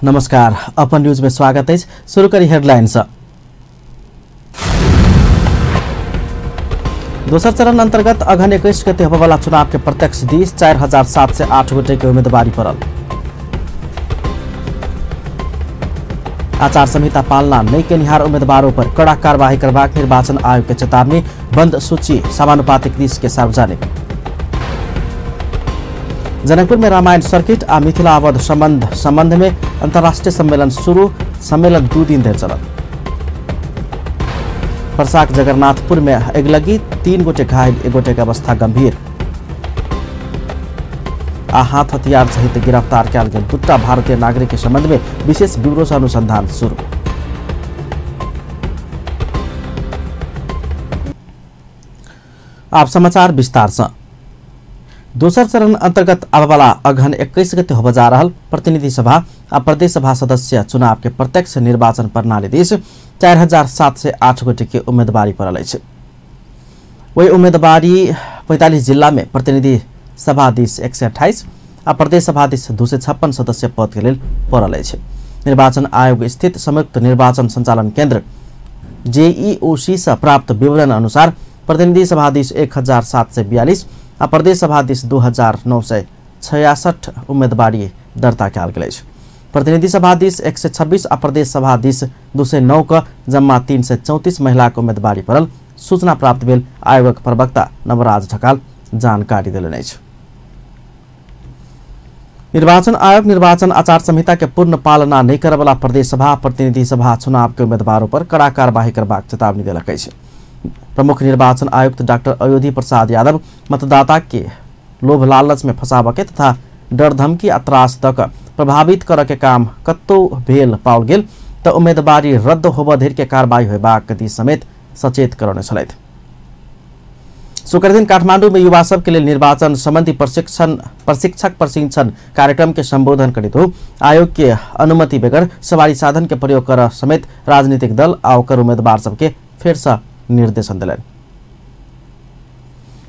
नमस्कार, अपन न्यूज में स्वागत है। शुरू करी हेडलाइंस। दोसर चरण अंतर्गत अघन 21 गते होबेवाला चुनाव के प्रत्यक्ष दिस 4708 गोटे के उम्मीदवारी पड़ल। आचार संहिता पालना नहीं केनिहार उम्मीदवारों पर कड़ा कार्यवाही करबाक निर्वाचन आयोग के चेतावनी। बंद सूची समानुपातिक दिस के सार्वजनिक। जनकपुर में रामायण सर्किट आ मिथिला अवध संबंध में अंतर्राष्ट्रीय सम्मेलन शुरू। सम्मेलन 2 दिन धरि चलल। पर्साक जगन्नाथपुर में अगलगी 3 गोटे घायल, 1 गोटे की अवस्था गंभीर। आ हाथ हथियार सहित गिरफ्तार किया गेल 2टा भारतीय नागरिक के संबंध में विशेष ब्यूरो से अनुसंधान शुरू। आप समाचार विस्तार से। दोसर चरण अंतर्गत आबवाला अघन 21 गते होबे जा रहल प्रतिनिधि सभा आ प्रदेश सभा सदस्य चुनाव के प्रत्यक्ष निर्वाचन प्रणाली दिस 4708 गोटे के उम्मीदवारी पड़ल अछि। वही उम्मीदवारी 45 जिला में प्रतिनिधि सभा दिस 128 आ प्रदेश सभा दिस 256 सदस्य पद के लेल पड़ल अछि। निर्वाचन आयोग स्थित संयुक्त निर्वाचन संचालन केंद्र JEOC से प्राप्त विवरण अनुसार प्रतिनिधि सभा दिस 1742 आ प्रदेश सभा दिस 2966 उम्मीदवारी दर्ता कयल गेल अछि। प्रतिनिधि सभा दिस 126 आ प्रदेश सभा दिस 209 का जम्मा 334 महिला के उम्मीदवारी पड़ल। सूचना प्राप्त भेल आयोगक प्रवक्ता नवराज ढकाल जानकारी देलनि अछि। निर्वाचन आयोग निर्वाचन आचार संहिता के पूर्ण पालना नहीं करैवाला प्रदेश सभा प्रतिनिधि सभा चुनाव के उम्मीदवारों पर कड़ा कार्यवाही करबाक चेतावनी देलक अछि। प्रमुख निर्वाचन आयुक्त डॉक्टर अयोधी प्रसाद यादव मतदाता के लोभ लालच में फंसाबके तथा डर धमकी आ त्रास दक प्रभावित कर के काम कतौ भेल पाओल गेल तो उम्मीदवारी रद्द होबऽ धरि के कार्रवाई होयबाक दिस समेत सचेत करौने छलथि। शुक्र दिन काठमांडू में युवा सब के लिए निर्वाचन संबंधी प्रशिक्षक प्रशिक्षण कार्यक्रम के संबोधन करते हुए आयोग के अनुमति बगैर सवारी साधन के प्रयोग कर समेत राजनीतिक दल आ ओकर उम्मीदवार सबके फिर से निर्देशन दिलनि।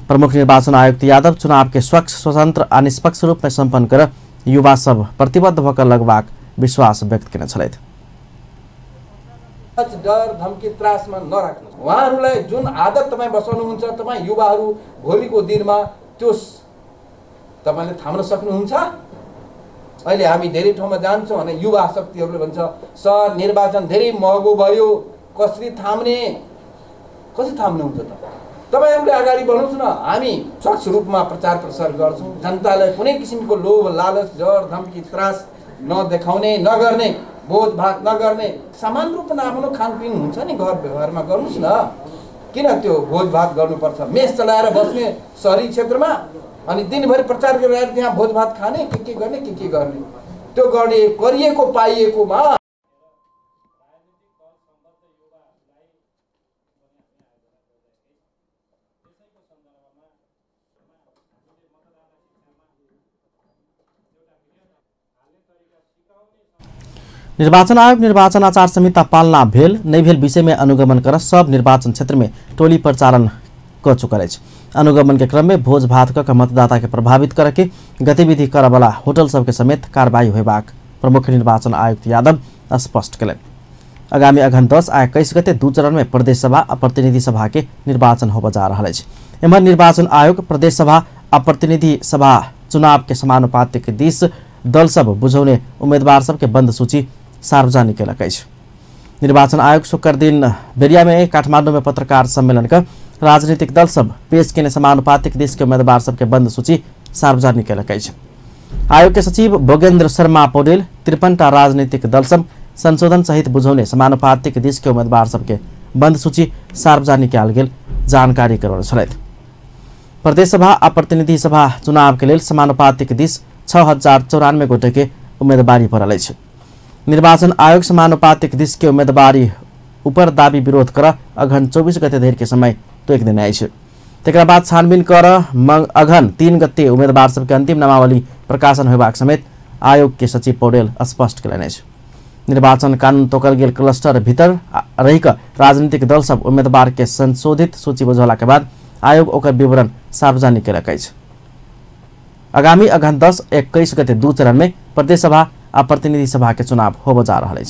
प्रमुख निर्वाचन आयुक्त यादव चुनाव के स्वच्छ स्वतंत्र आ निष्पक्ष रूप में संपन्न कर युवा सब प्रतिबद्ध होकर लगबाक विश्वास व्यक्त केने छलथि। डर धमकी त्रासमा नराख्नु। उहाँहरूलाई जुन आदत तपाई बसाउनुहुन्छ, तपाई युवाहरू भोलिको दिनमा त्यो तपाईले थाम्न सक्नुहुन्छ। अहिले हामी धेरै ठाउँमा जान्छौँ अनि युवा शक्तिहरूले भन्छ सर निर्वाचन धेरै महँगो भयो, कसरी थाम्नुहुन्छ त? तपाईहरुले अगाडि बढ्नुस् न, हामी स्वच्छ रूपमा प्रचार प्रसार गर्छौँ। जनतालाई कुनै किसिमको लोभ लालच डर धम्की त्रास नदेखाउने, नगर्ने, भोज भात नगर्ने, समान रूपमा आफ्नो खानपिन हुन्छ नि घर व्यवहारमा गर्नुस् न। किन त्यो भोज भात गर्नुपर्छ? मेस चलाएर बस्ने शहरी क्षेत्रमा अनि दिनभरि प्रचार गरेर त्यहाँ भोज भात खाने, के गर्ने त्यो गर्ने गरिएको पाइएकोमा निर्वाचन आयोग निर्वाचन आचार संहिता पालना भेल नहीं भेल विषय में अनुगमन कर सब निर्वाचन क्षेत्र में टोली प्रचालन कर चुकल अछि। अनुगमन के क्रम में भोज भात क मतदाता के प्रभावित करके गतिविधि करे वाला होटल सबके समेत कार्रवाई होयबाक प्रमुख निर्वाचन आयुक्त यादव स्पष्ट कयलनि। आगामी अघन 10 आ 21 गते 2 चरण में प्रदेश सभा आ प्रतिनिधि सभा के निर्वाचन होबे जा रहल अछि। एम्हर निर्वाचन आयोग प्रदेश सभा आ प्रतिनिधि सभा चुनाव के समानुपातिक दिस दल सब बुझौने उम्मीदवार सबके बंद सूची सार्वजनिक कयलक अछि। निर्वाचन आयोग शुक्र दिन बेरिया में काठमांडू में पत्रकार सम्मेलन कर राजनीतिक दल सब पेश केने समानुपातिक देश के उम्मीदवार सबके बंद सूची सार्वजनिक कयलक अछि। आयोग के सचिव भोगेन्द्र शर्मा पौडेल 53टा राजनीतिक दल सब संशोधन सहित बुझौने समानुपातिक देश के उम्मीदवार सबके बंद सूची सार्वजनिक कयल गेल जानकारी करौने छलथि। प्रदेश सभा आ प्रतिनिधि सभा चुनाव के लेल समानुपातिक दिस 6094 गोटे के उम्मीदवारी पड़ल अछि। निर्वाचन आयोग समानुपातिक दिस के उम्मीदवारी ऊपर दाबी विरोध कर अघन 24 गते धरि के समय तोक देने अछि। तेकरा बाद छानबीन कर अघन 3 गते उम्मीदवार सबके अंतिम नामावली प्रकाशन होयबाक समेत आयोग के सचिव पौडेल स्पष्ट कयलनि अछि। निर्वाचन कानून तोकल गेल क्लस्टर भीतर रहिक राजनीतिक दल सब उम्मीदवार के संशोधित सूची बुझला के बाद आयोग ओकर विवरण सार्वजनिक कयलक अछि। आगामी अघन 10-21 गते 2 चरण में प्रदेश सभा आ प्रतिनिधि सभा के चुनाव होब जा रहा है।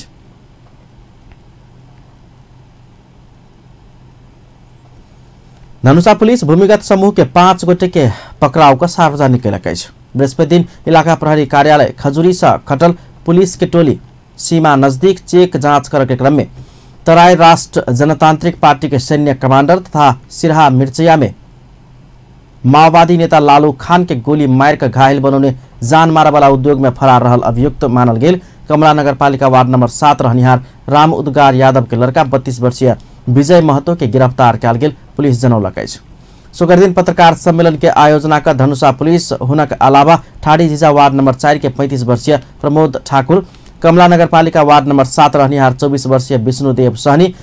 धनुषा पुलिस भूमिगत समूह के 5 गोटे के पकड़ाव का सार्वजनिक कैलक। बृहस्पति दिन इलाका प्रहरी कार्यालय खजुरी से खटल पुलिस के टोली सीमा नजदीक चेक जांच करे के क्रम में तराई राष्ट्र जनतांत्रिक पार्टी के सैन्य कमांडर तथा सिरहा मिर्चिया में माओवादी नेता लालू खान के गोली मार कर घायल बनाने जान मारा वाला उद्योग में फरार रहल अभियुक्त मानल गेल कमला नगरपालिका वार्ड नंबर 7 रहनिहार राम उद्गार यादव के लड़का 32 वर्षीय विजय महतो के गिरफ्तार कयल गेल पुलिस जनौलक अछि। शुक्र दिन पत्रकार सम्मेलन के आयोजना का धनुषा पुलिस हुनक अलावा ठाड़ी झिझा वार्ड नंबर 4 के 35 वर्षीय प्रमोद ठाकुर, कमला नगरपालिका वार्ड नंबर 7 रहनिहार 24 वर्षीय विष्णुदेव सहनी,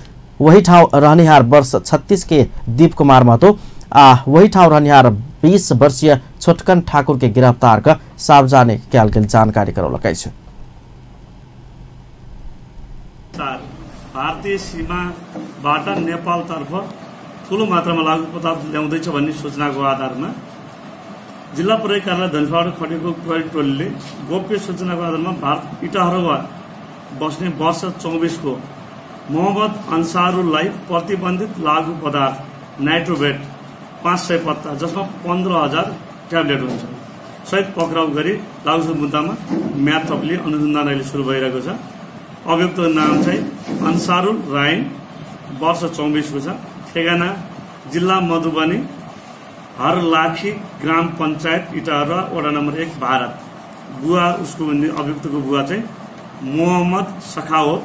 वही ठाउँ रहनिहार वर्ष 36 के दीप कुमार महतो आ वही ठाउँ रहनिहार 20 वर्षीय छोटकन ठाकुर के गिरफ्तार कर सार्वजनिक कयल गेल जानकारी करौलक अछि। भारतीय सीमाबाट नेपालतर्फ ठुलो मात्रामा लागू पदार्थ ल्याउँदैछ भन्ने सूचनाको आधारमा जिल्ला प्रहरी कार्यालय धनुषाबाट खटेको प्रहरी टोलीले गोप्य सूचनाको आधारमा भारत इटाहरुवा बस्ने वर्ष 24 को मोहम्मद अन्सारुललाई प्रतिबन्धित लागू पदार्थ नाइट्रोबेट 500 पत्ता जसमा 15,000 ट्याब्लेट हुन्छ सहित पक्राउ गरी लागू मुद्दामा म्याद थप्ने अनुसन्धान अहिले सुरु भइरहेको छ। अभियुक्त नाम चाहिँ अन्सारुल राइन, वर्ष 24 को छ, ठेगाना जिल्ला मधुबनी, हरलाखी ग्राम पञ्चायत इटाहरुवा वडा नम्बर 1 भारत। बुवा उसको अभियुक्तको बुवा चाहिँ मोहम्मद सखावत,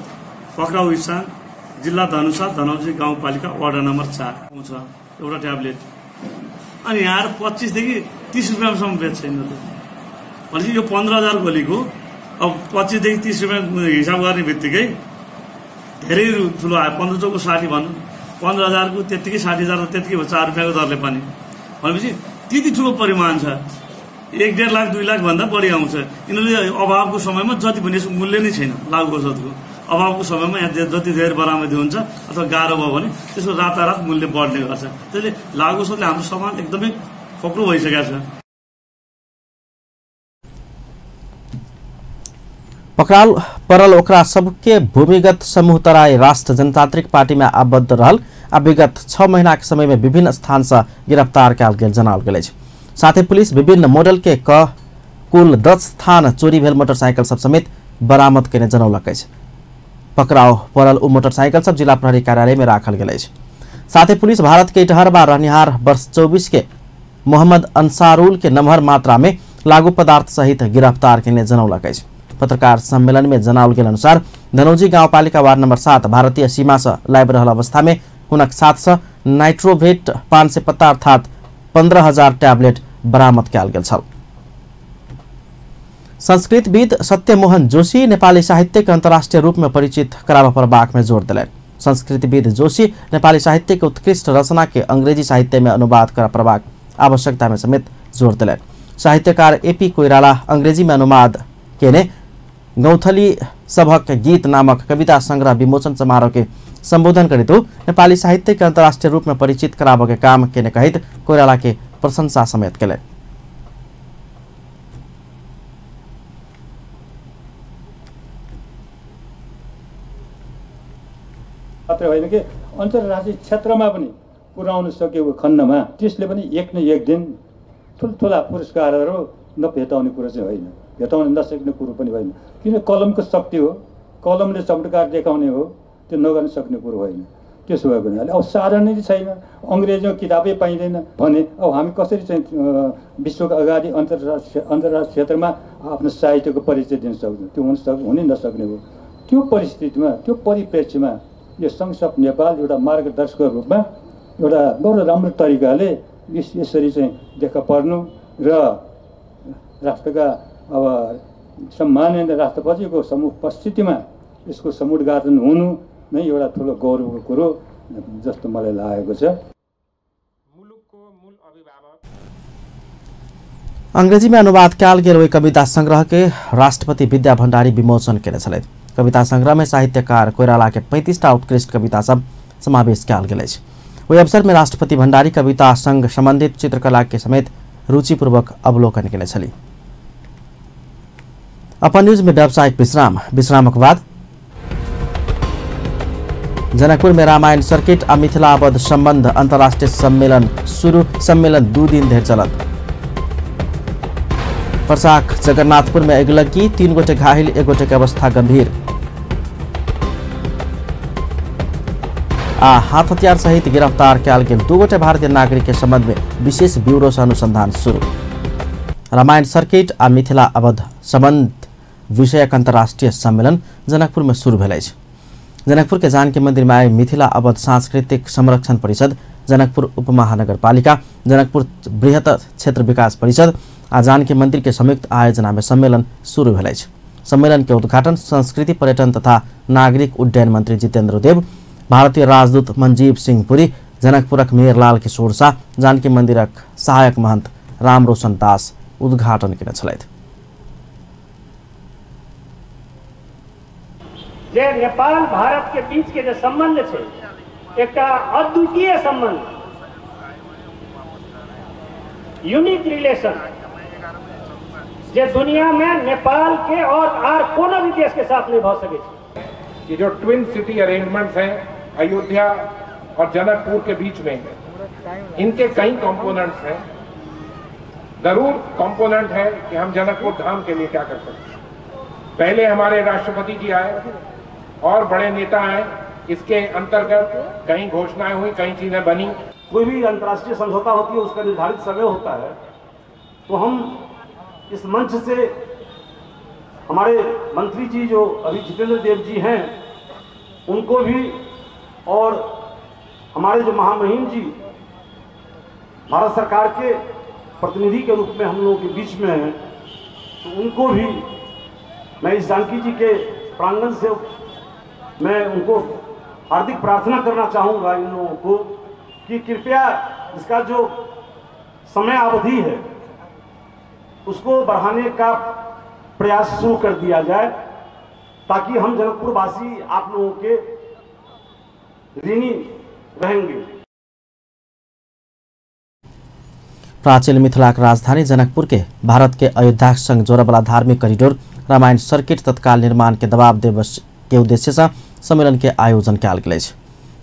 पक्राउ स्थान जिल्ला धनुषा धनौजी गाउँपालिका वडा नम्बर 4 आउँछ एउटा ट्याब्लेट। अनि यहाँ 25 देखि 30 रुपियाँसम्म बेच्छ भनेपछि यो 15,000 गोलीको अब 25 देखि 30 रुपियाँ हिसाब गर्ने बित्तिकै धेरै ठुलो आयो। 15 चौको 60 भन्नु, 15,000 को त्यतिकै 60,000 त्यतिकै भयो 4 रुपियाँको दरले पनि भनेपछि त्यति ठुलो परिमाण छ। 1.5 लाख 2 लाख भन्दा बढी आउँछ। यिनीहरूले अभावको समयमा जति पनि यसको मूल्य नै छैन। लागू औषधको अभावको समयमा यहाँ जति धेरै बरामदी हुन्छ अथवा गाह्रो भयो भने त्यसको रातारात मूल्य बढ्ने गर्छ। त्यसले लागू औषधले हाम्रो समाज एकदमै खोक्रो भइसकेको छ। पकड़ाल परल ओकरा सबके भूमिगत समूह तराई राष्ट्र जनतांत्रिक पार्टी में आबद्ध रहल आ विगत 6 महीना के समय में विभिन्न स्थान से गिरफ्तार कयल गेल जनाओल गेल अछि। साथ ही पुलिस विभिन्न मॉडल के कुल 10 स्थान चोरी भेल मोटरसाइकिल सब समेत बरामद केने जनौलक अछि। पकड़ाव परल उ मोटरसाइकिल सब जिला प्रहरी कार्यालय में राखल गेल अछि। साथ ही पुलिस भारत के इटहरवा रहनिहार वर्ष 24 के मोहम्मद अंसारुल के नमहर मात्रा में लागू पदार्थ सहित गिरफ्तार केने जनौलक अछि। पत्रकार सम्मेलन में जनाउल गेल अनुसार धनौजी गाउँपालिका वार्ड नंबर 7 भारतीय सीमा से लाइब रहल अवस्था में हुनक 700 नाइट्रोवेट 500 पत्ता अर्थात 15,000 टैबलेट बरामद कयल गेल छल। संस्कृतविद सत्यमोहन जोशी नेपाली साहित्य के अंतर्राष्ट्रीय रूप में परिचित कराबा प्रभाग में जोड़ दिले। संस्कृतविद जोशी नेपाली साहित्य के उत्कृष्ट रचना के अंग्रेजी साहित्य में अनुवाद कर प्रभाग आवश्यकता में समेत जोड़ दिले। साहित्यकार एपी कोइराला अंग्रेजी में अनुवाद केने गौथली सभक गीत नामक कविता संग्रह विमोचन समारोह के संबोधन करित नेपाली साहित्य के अंतर्राष्ट्रीय रूप में परिचित कराबो के काम केने कहित कोइराला के प्रशंसा समेत केले। मात्र होइन कि अन्तर्राष्ट्रिय क्षेत्रमा पनि पुर्याउन सकेको खण्डमा त्यसले पनि एक न एक दिन ठुल्ठुला पुरस्कारहरू नभेटाउने कुरो चाहिँ होइन, भेटाउन नसक्ने कुरो पनि होइन। किन कलमको शक्ति हो, कलमले चमत्कार देखाउने हो, त्यो नगर्न सक्ने कुरो होइन। त्यसो भएको हुनाले अब साधन नै छैन, अङ्ग्रेजीमा किताबै पाइँदैन भने अब हामी कसरी चाहिँ विश्वको अगाडि अन्तर्राष्ट्रिय क्षेत्रमा आफ्नो साहित्यको परिचय दिन सक्छौँ? त्यो हुनै नसक्ने हो। त्यो परिस्थितिमा, त्यो परिप्रेक्ष्यमा यो संसद नेपाल एउटा मार्गदर्शकको रूपमा एउटा बडो राम्रो तरिकाले यसरी चाहिँ देखा पर्नु र राष्ट्रका अब सम्माननीय राष्ट्रपतिको समूह उपस्थितिमा यसको समुद्घाटन हुनु नै एउटा ठुलो गौरवको कुरो जस्तो मलाई लागेको छ। अंग्रेजी में अनुवाद कयल गेल ओहि कविता संग्रह के राष्ट्रपति विद्या भण्डारी विमोचन केने छलथि। कविता संग्रह में साहित्यकार कोइराला के 35टा उत्कृष्ट कविता सब समावेश कयल गेल अछि। ओहि अवसर में राष्ट्रपति भण्डारी कविता संघ संबंधित चित्रकला के समेत रुचिपूर्वक अवलोकन केने छली। अपन न्यूज में व्यावसायिक विश्रामक बाद जनकपुर में रामायण सर्किट और मिथिला अवध संबंध अंतर्राष्ट्रीय सम्मेलन शुरू। सम्मेलन 2 दिन धरि चलत। पर्साक जगन्नाथपुर में अगिलगी 3 गोटे घायल, 1 गोटे की अवस्था गंभीर। हाथ हथियार सहित गिरफ्तार कयल गेल 2 गोटे भारतीय नागरिक के संबंध में विशेष ब्यूरो से अनुसंधान शुरू। रामायण सर्किट आ मिथिला अवध संबंध विषयक अंतर्राष्ट्रीय सम्मेलन जनकपुर में शुरू भेल अछि। जनकपुर के जानकी मंदिर में आए मिथिला अवध सांस्कृतिक संरक्षण परिषद, जनकपुर उपमहानगरपालिका, जनकपुर बृहत क्षेत्र विकास परिषद आ जानकी मंदिर के संयुक्त आयोजना में सम्मेलन शुरू भेल अछि। सम्मेलन के उद्घाटन संस्कृति पर्यटन तथा नागरिक उड्डयन मंत्री जितेंद्र देव, भारतीय राजदूत मनजीव सिंह पुरी, जनकपुरक मेयर लाल किशोर शाह, जानकी मंदिरक सहायक महंत राम रोशन दास उद्घाटन केने छलथि। जे नेपाल भारत के बीच के जो संबंध है एक अद्वितीय संबंध, यूनिक रिलेशन जे दुनिया में नेपाल के और कोनो भी देश के साथ नहीं भ सके। ये जो ट्विन सिटी अरेंजमेंट्स हैं अयोध्या और जनकपुर के बीच में, इनके कई कंपोनेंट्स हैं। जरूर कंपोनेंट है कि हम जनकपुर धाम के लिए क्या कर सकते हैं। पहले हमारे राष्ट्रपति जी आए और बड़े नेता आए, इसके अंतर्गत कई घोषणाएं हुई, कई चीजें बनी। कोई भी अंतर्राष्ट्रीय समझौता होती है, उसका निर्धारित समय होता है। तो हम इस मंच से हमारे मंत्री जी जो अभी जितेंद्र देव जी हैं उनको भी, और हमारे जो महामहिम जी भारत सरकार के प्रतिनिधि के रूप में हम लोगों के बीच में हैं, तो उनको भी मैं इस जानकी जी के प्रांगण से मैं उनको हार्दिक प्रार्थना करना चाहूँगा इन लोगों को कि कृपया इसका जो समय अवधि है उसको बढ़ाने का प्रयास शुरू कर दिया जाए, ताकि हम जनकपुर वासी आप लोगों के ऋणी रहेंगे। प्राचीन मिथिलाक राजधानी जनकपुर के भारत के अयोध्या संग जोड़े वाला धार्मिक कॉरिडोर रामायण सर्किट तत्काल निर्माण के दबाव देव के उद्देश्य से सम्मेलन के आयोजन कयल गेल अछि।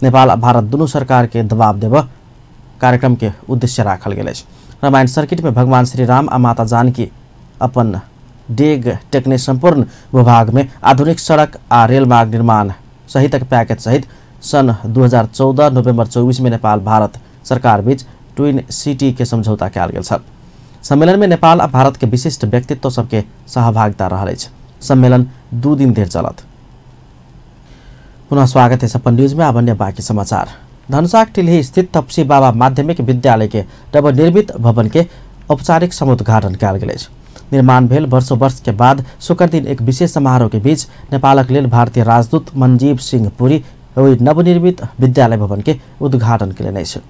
नेपाल आ भारत दुनू सरकार के दबाव देव कार्यक्रम के उद्देश्य राखल गेल अछि। रामायण सर्किट में भगवान श्री राम आ माता जानकी अपन डेग टेकने संपूर्ण भूभाग में आधुनिक सड़क आ रेल मार्ग निर्माण सहितक पैकेज सहित सन 2014 नवंबर 24 में नेपाल भारत सरकार बीच ट्विन सिटी के समझौता कयल गेल छल। सम्मेलन में नेपाल आ भारत के विशिष्ट व्यक्तित्व सबके सहभागिता रहल अछि। सम्मेलन 2 दिन धरि चलत। पुनः स्वागत है सपन न्यूज में। अब अन्य बाकी समाचार। धनुषाक टिल्ही स्थित तपसी बाबा माध्यमिक विद्यालय के नवनिर्मित भवन के औपचारिक समुद्घाटन कयल गेल अछि। निर्माण भेल वर्षों वर्ष के बाद शुक्र दिन एक विशेष समारोह के बीच नेपालक लेल भारतीय राजदूत मनजीव सिंह पुरी ओहि नवनिर्मित विद्यालय भवन के उद्घाटन केलनि अछि।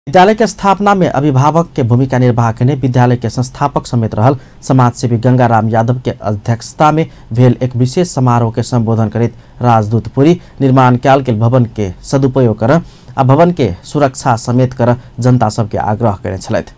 विद्यालय के स्थापना में अभिभावक के भूमिका निर्वाह करने विद्यालय के संस्थापक समेत रहल समाजसेवी गंगाराम यादव के अध्यक्षता में भेल एक विशेष समारोह के संबोधन करैत राजदूत पुरी निर्माण कयल गेल भवन के सदुपयोग कर आ भवन के सुरक्षा समेत कर जनता सबके आग्रह करने छलथि।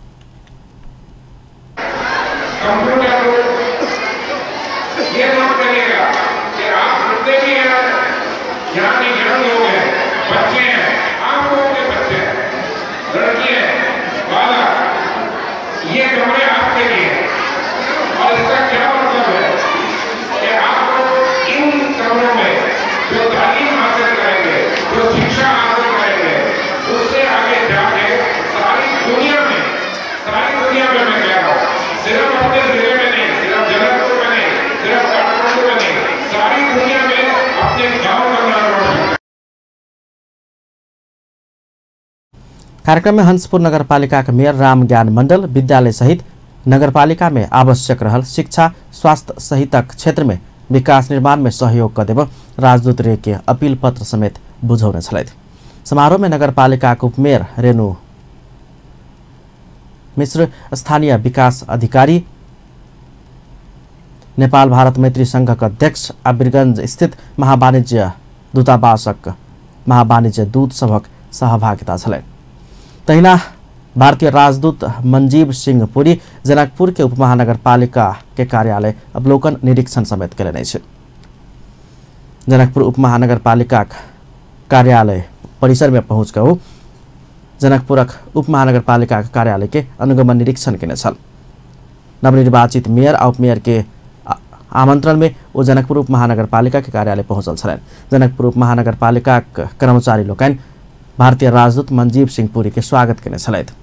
कार्यक्रम में हंसपुर नगरपालिका के मेयर राम ज्ञान मंडल विद्यालय सहित नगरपालिका में आवश्यक रहल शिक्षा स्वास्थ्य सहितक क्षेत्र में विकास निर्माण में सहयोग कर देव राजदूत रे के अपील पत्र समेत बुझौने छलथि। समारोह में नगरपालिका उपमेयर रेणु मिश्र, स्थानीय विकास अधिकारी, नेपाल भारत मैत्री संघका अध्यक्ष आ वीरगंज स्थित महावाणिज्य दूतावासक महावाणिज्य दूत सभक सहभागिता छलैन। तहिना भारतीय राजदूत मंजीव सिंह पुरी जनकपुर के उपमहानगरपालिका के कार्यालय अवलोकन निरीक्षण समेत कयलनि अछि। जनकपुर उपमहानगरपालिका कार्यालय परिसर में पहुँच कऽ जनकपुरक उपमहानगरपालिका कार्यालय के अनुगमन निरीक्षण केने छल। नवनिर्वाचित मेयर आ उपमेयर के आमंत्रण में वो जनकपुर उपमहानगरपालिका के कार्यालय पहुंचल छलैन। जनकपुर उपमहानगरपालिका कर्मचारी लोकनि भारतीय राजदूत मंजीव सिंह पुरी के स्वागत केने छलैथ।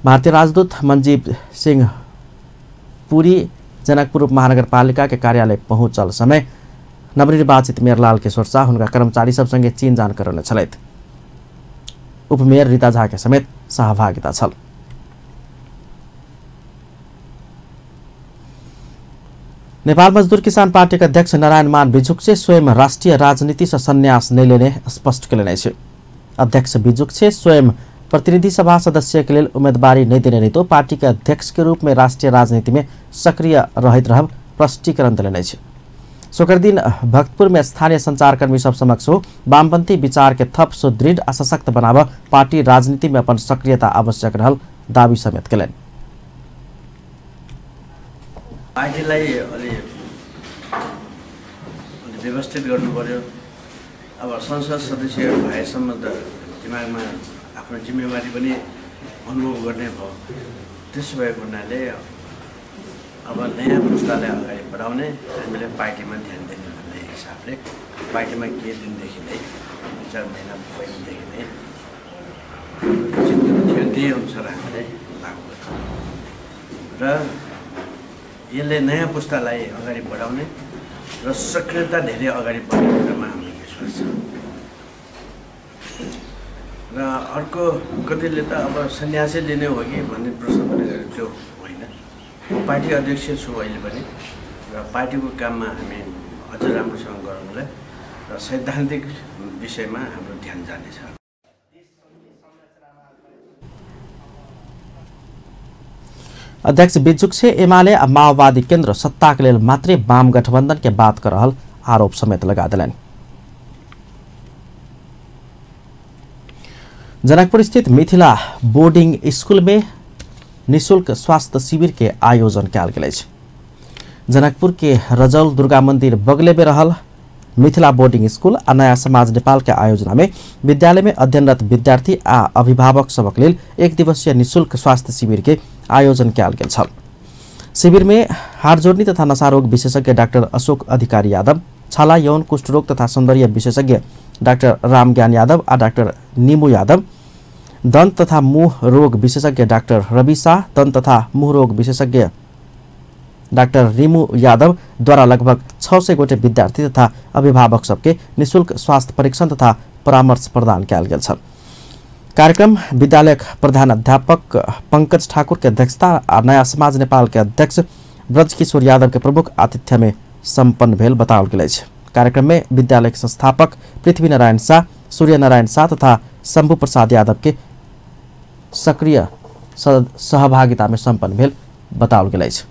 भारतीय राजदूत मंजीव सिंह पुरी जनकपुर उपमहानगरपालिका के कार्यालय पहुंचल समय नवनिर्वाचित मेयर लाल किशोर शाह उनका कर्मचारी सब संगे चिन्हजान करौने छलैथ। उपमेयर रीता झा के समेत सहभागिता छल। नेपाल मजदूर किसान पार्टी का अध्यक्ष नारायण मान बिजुक्छे स्वयं राष्ट्रिय राजनीति से संन्यास नहीं लेने स्पष्ट केलनि अछि। अध्यक्ष बिजुक्छे स्वयं प्रतिनिधि सभा सदस्य के लिए उम्मीदवारी नहीं देने रहितो पार्टी के अध्यक्ष के रूप में राष्ट्रीय राजनीति में सक्रिय रहित रहब स्पष्टीकरण देलनि अछि। सोकर दिन भक्तपुर में स्थानीय संचारकर्मी सब समक्ष वामपंथी विचार के थप सुदृढ़ आ सशक्त बनाव पार्टी राजनीति में अपन सक्रियता आवश्यक रहल दावी समेत केलनि। पार्टीलाई अलि व्यवस्थित गर्नु पर्यो। अब संसद सदस्य भएसम्म त दिमागमा आफ्नो जिम्मेवारी पनि अनुभव गर्ने भयो। त्यसो भएको हुनाले अब नयाँ पुस्तालाई अगाडि बढाउने हामीले पार्टीमा ध्यान दिने भन्ने हिसाबले पार्टीमा के दिनदेखि नै 4 महिना पहिलेदेखि नै चिन्तन थियो त्यही अनुसार हामीले लागू गर्छौँ र यसले नयाँ पुस्तालाई अगाडि बढाउने र सक्रियता धेरै अगाडि बढ्ने कुरामा हाम्रो विश्वास छ। र अर्को कतिले त अब सन्यासै लिने हो कि भन्ने प्रश्न पनि त्यो होइन। म पार्टी अध्यक्ष छु अहिले पनि र पार्टीको काममा हामी अझ राम्रोसँग गराउनलाई र सैद्धान्तिक विषयमा हाम्रो ध्यान जानेछ। अध्यक्ष बिजुक्छे एमाले आ माओवादी केन्द्र सत्ता के लिए मात्रै वाम गठबंधन के बात कर रहल आरोप समेत लगा दिलन। जनकपुर स्थित मिथिला बोर्डिंग स्कूल में निःशुल्क स्वास्थ्य शिविर के आयोजन कयल गेल अछि। जनकपुर के रजौल दुर्गा मंदिर बगले में रहल मिथिला बोर्डिंग स्कूल आ नया समाज नेपाल के आयोजना में विद्यालय में अध्ययनरत विद्यार्थी आ अभिभावक सबक लेल 1 दिवसीय निःशुल्क स्वास्थ्य शिविर के आयोजन कयल गेल छल। शिविर में हाड जोड़नी तथा नशा रोग विशेषज्ञ डाक्टर अशोक अधिकारी यादव, छाला यौन कुष्ठ रोग तथा सौंदर्य विशेषज्ञ डाक्टर रामज्ञान यादव आ डाक्टर नीमू यादव, दंत तथा मुंह रोग विशेषज्ञ डाक्टर रवि शाह, दंत तथा मुंह रोग विशेषज्ञ डाक्टर रीमू यादव द्वारा लगभग 600 गोटे विद्यार्थी तथा अभिभावक सबके निःशुल्क स्वास्थ्य परीक्षण तथा परामर्श प्रदान कयल गेल छल। कार्यक्रम विद्यालय प्रधान अध्यापक पंकज ठाकुर के अध्यक्षता और नया समाज नेपाल के अध्यक्ष ब्रजकिशोर यादव के प्रमुख आतिथ्य में सम्पन्न भेल बताओल गेल अछि। कार्यक्रम में विद्यालय के संस्थापक पृथ्वी नारायण शाह, सूर्य नारायण शाह तथा शंभु प्रसाद यादव के सक्रिय सहभागिता में सम्पन्न भेल बताओल गेल अछि।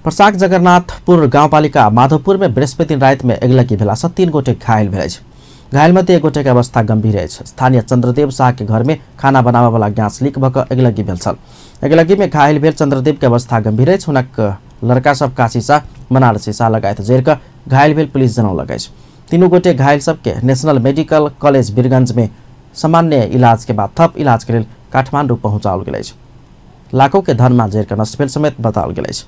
प्रसाक जगन्नाथपुर गाउँपालिका माधवपुर में बृहस्पति रात में अगिलगी भेला से 3 गोटे घायल भेल अछि। घायल मध्ये 1 गोटे के अवस्था गंभीर अछि। स्थानीय चंद्रदेव शाह के घर में खाना बनावा वाला गैस लीक भऽ कऽ अगिलगी भेल छल। अगिलगी में घायल भेल चंद्रदेव के अवस्था गंभीर अछि। हुनक लड़का सब काशी शाह, बनारसी शाह लगायत जैर कऽ घायल भेल पुलिस जनौलक अछि। 3 गोटे घायल सबके नेशनल मेडिकल कॉलेज वीरगंज में सामान्य इलाज के बाद थप इलाज के लेल काठमांडू पहुंचाओल गेल अछि। लाखों के धन में जैर कऽ नष्ट भेल समेत बताओल गेल अछि।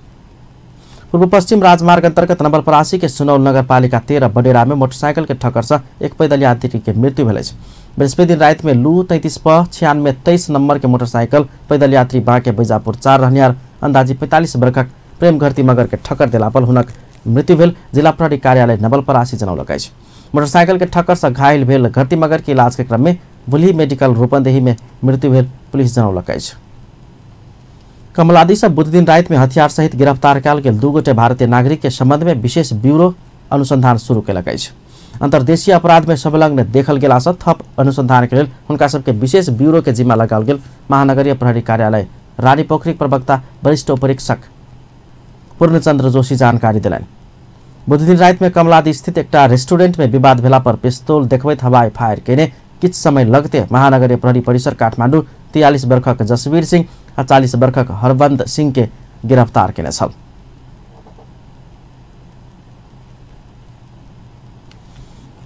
पूर्व पश्चिम राजमार्ग अंतर्गत नवलपरासी के सुनौल नगरपालिका 13 बडेरा में मोटरसाइकिल के ठक्कर से 1 पैदल यात्री के मृत्यु भेल अछि। बृहस्पति दिन रात में लू 33 प 96 23 नंबर के मोटरसाइकिल पैदल यात्री बाँके बैजापुर 4 रहनियार अंदाजी 45 वर्षक प्रेम घरती मगर के ठक्कर देला पर हुनक मृत्यु भेल जिला प्रहरी कार्यालय नवलपरासी जनौलक अछि। मोटरसाइकिल के ठक्कर से घायल भेल घरती मगर के इलाज के क्रम में बुल्ही मेडिकल रूपन्देही में मृत्यु भेल पुलिस जनौलक अछि। कमलादी से बुध दिन रात में हथियार सहित गिरफ्तार कयल गेल 2 गोटे भारतीय नागरिक के संबंध में विशेष ब्यूरो अनुसंधान शुरू कयलक अछि। अंतर्देशीय अपराध में संलग्न देखल गेला से थप अनुसंधान के लिए उनका सबके विशेष ब्यूरो के जिम्मा लगाल गेल महानगरीय प्रहरी कार्यालय रानी पोखरी प्रवक्ता वरिष्ठ उपरीक्षक पूर्णचंद्र जोशी जानकारी दिलाइन। बुध दिन रात में कमलादी स्थित एक रेस्टोरेंट में विवाद भेला पर पिस्तौल देखबैत हवाई फायर केने किछ समय लगते महानगरीय प्रहरी परिसर काठमाडौँ 43 वर्षक जसवीर सिंह और 40 वर्षक हरबंद सिंह के गिरफ्तार केने छल।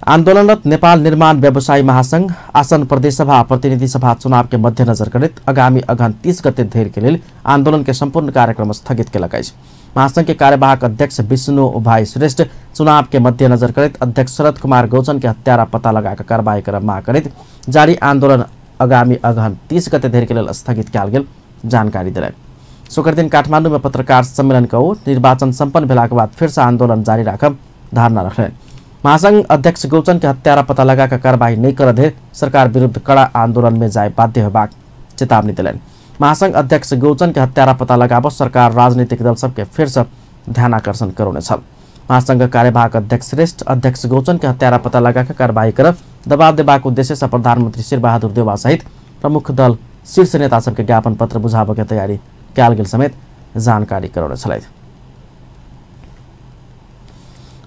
आंदोलनरत नेपाल निर्माण व्यवसायी महासंघ आसन प्रदेश सभा प्रतिनिधि सभा चुनाव के मध्यनजर करत आगामी अगहन 30 गते धरि के लिए आंदोलन के संपूर्ण कार्यक्रम स्थगित केलक अछि। महासंघ के कार्यवाहक अध्यक्ष विष्णु भाई श्रेष्ठ चुनाव के मध्यनजर करत अध्यक्ष शरद कुमार गौचन के हत्यारा पता लगाकर कार्रवाई कर माग करत जारी आंदोलन आगामी अगहन 30 गते धरि के लिए स्थगित कयल गेल जानकारी दिलाइन। शुक्र दिन काठमाडौँ में पत्रकार सम्मेलन कहो निर्वाचन सम्पन्न भेलाके बाद फिर से आंदोलन जारी राखब धारणा रखलेन। महासंघ अध्यक्ष गौचन के हत्यारा पता लगाकर कार्रवाई नहीं कर दे सरकार विरुद्ध कड़ा आंदोलन में जाए बाध्य होबाक चेतावनी दिलाइन। महासंघ अध्यक्ष गौचन के हत्यारा पता लगाब सरकार राजनीतिक दल सबके फिर से ध्यान आकर्षण करने छल। महासंघ कार्यवाहक अध्यक्ष श्रेष्ठ अध्यक्ष गौचन के हत्यारा पता लगाकर कार्रवाई कर दबाव देबाक उद्देश्य से प्रधानमंत्री शेरबहादुर देउवा सहित प्रमुख दल शीर्ष नेता सबके ज्ञापन पत्र बुझाब के तैयारी कयल गेल समेत जानकारी करौने छलैथ।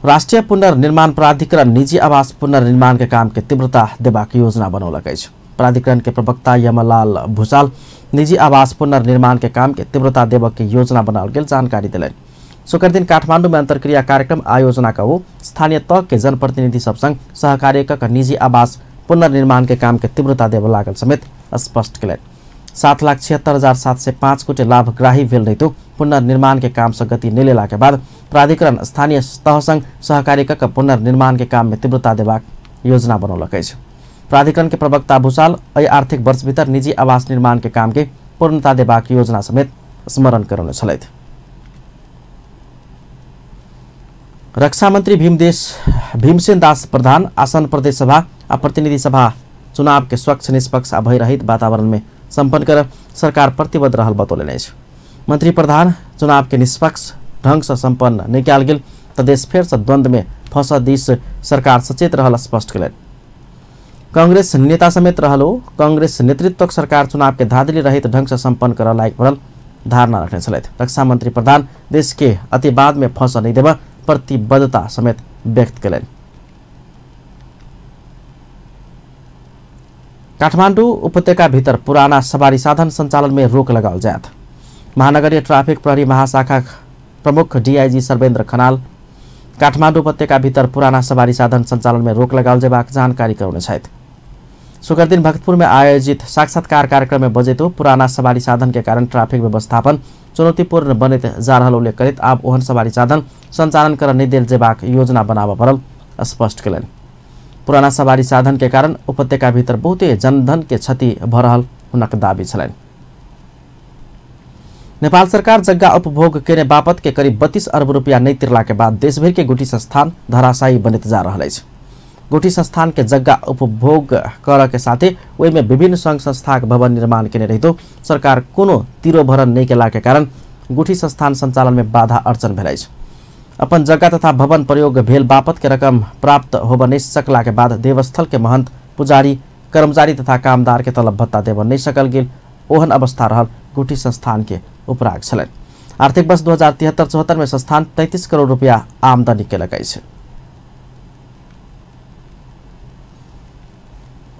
राष्ट्रीय पुनर्निर्माण प्राधिकरण निजी आवास पुनर्निर्माण के काम के तीव्रता देबाक योजना बनौलक अछि। प्राधिकरण के प्रवक्ता यमलाल भूषाल निजी आवास पुनर्निर्माण के काम के तीव्रता देबक के योजना बनाओल गेल जानकारी दिलैन। शुक्र दिन काठमाडौँ में अंतर्क्रिया कार्यक्रम आयोजना का वो स्थानीय तक के जनप्रतिनिधि सब संग सहकार्य कर निजी आवास पुनर्निर्माण के काम के तीव्रता देब लागल समेत स्पष्ट कलैन। 7,76,705 कोटी लाभग्राही भेल रहितो पुनर्निर्माण के काम से गति नहीं लेला के बाद प्राधिकरण स्थानीय तह संग सहकार्य कर पुनर्निर्माण के काम में तीव्रता देबाक योजना बनौलक अछि। प्राधिकरण के प्रवक्ता भूषाल एहि आर्थिक वर्ष भीतर निजी आवास निर्माण के काम के पूर्णता देबाक योजना समेत स्मरण करौने छलैथ। रक्षा मंत्री भीमसेन दास प्रधान आसन प्रदेश सभा आ प्रतिनिधि सभा चुनाव के स्वच्छ निष्पक्ष आ भयरहित वातावरण में संपन्न कर सरकार प्रतिबद्ध रहल बतौलनि अछि। मंत्री प्रधान चुनाव के निष्पक्ष ढंग से संपन्न नहीं कयल गेल तऽ देश फेर से द्वंद्व में फंसऽ दिस सरकार सचेत रहल स्पष्ट कयलनि। कांग्रेस नेता समेत रहलो कांग्रेस नेतृत्वक सरकार चुनाव के धांधली रहित ढंग से संपन्न करऽ लायक पड़ल धारणा रखने छलैथ। रक्षा मंत्री प्रधान देश के अतिवाद में फंसऽ नहीं देबा प्रतिबद्धता समेत व्यक्त कयलनि। काठमाडौँ उपत्यका भीतर पुराना सवारी साधन संचालन में रोक लगाल जायत। महानगरीय ट्राफिक प्रहरी महाशाखा प्रमुख डीआईजी सर्वेन्द्र खनाल काठमाडौँ उपत्यका भीतर पुराना सवारी साधन संचालन में रोक लगाल जेबाक जानकारी करौने छथि। शुक्र दिन भक्तपुर में आयोजित साक्षात्कार कार्यक्रम में बजेतो पुराना सवारी साधन के कारण ट्राफिक व्यवस्थापन चुनौतीपूर्ण बनते जा रहा उल्लेख करित आब ओहन सवारी साधन संचालन कर नहीं देल जेबाक योजना बनाब पड़ल स्पष्ट कयलनि। पुराना सवारी साधन के कारण उपत्यका भीतर बहुते जनधन के क्षति भ रहल हुनक दाबी छलनि। नेपाल सरकार जग्गा उपभोग केने बापत के करीब 32 अरब रुपया नहीं तिरला के बाद देशभर के गुठी संस्थान धराशायी बनते जा रहा है। गुठी संस्थान के जग्गा उपभोग कर के साथे ओहि में विभिन्न संघ संस्था भवन निर्माण केने रहितो सरकार कोनो तिरो भरण नहीं केला के कारण गुठी संस्थान संचालन में बाधा अड़चन भेल अछि। अपन जगह तथा भवन प्रयोग भेल बापत के रकम प्राप्त होब नहीं सकला के बाद देवस्थल के महंत पुजारी कर्मचारी तथा कामदार के तलब भत्ता देब नहीं सकल गेल ओहन अवस्था रहल गुठी संस्थान के उपराग छलनि। आर्थिक वर्ष 2073-74 में संस्थान 33 करोड़ रुपया आमदनी केलक अछि।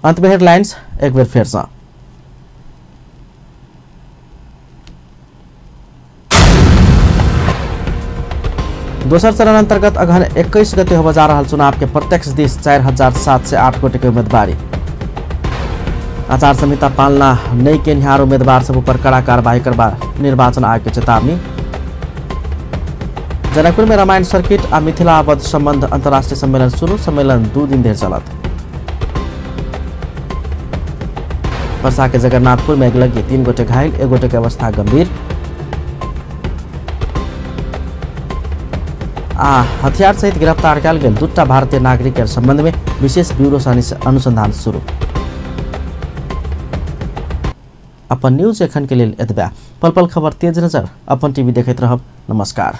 अंत में हेडलाइंस एक बेर फेर से। दोसर चरण अंतर्गत अगहन 21 गते होब जा रहल चुनाव के प्रत्यक्ष दिस 4708 गोटे के उम्मीदवारी। आचार संहिता पालना नहीं केनिहार उम्मीदवार सब पर कड़ा कार्रवाई करबा निर्वाचन आयोग के चेतावनी। जनकपुर में रामायण सर्किट आ मिथिला अवध संबंध अंतर्राष्ट्रीय सम्मेलन शुरू। सम्मेलन 2 दिन धरि चलत। वर्षा के जगन्नाथपुर में अगलगी 3 गोटे घायल, 1 गोटे के अवस्था गंभीर। हथियार सहित गिरफ्तार कयल गेल 2टा भारतीय नागरिक के संबंध में विशेष ब्यूरो से अनुसंधान शुरू। अपन न्यूज एखन के लिए एतबा। पल पल खबर तेज नजर अपन टीवी देखैत रहब। नमस्कार।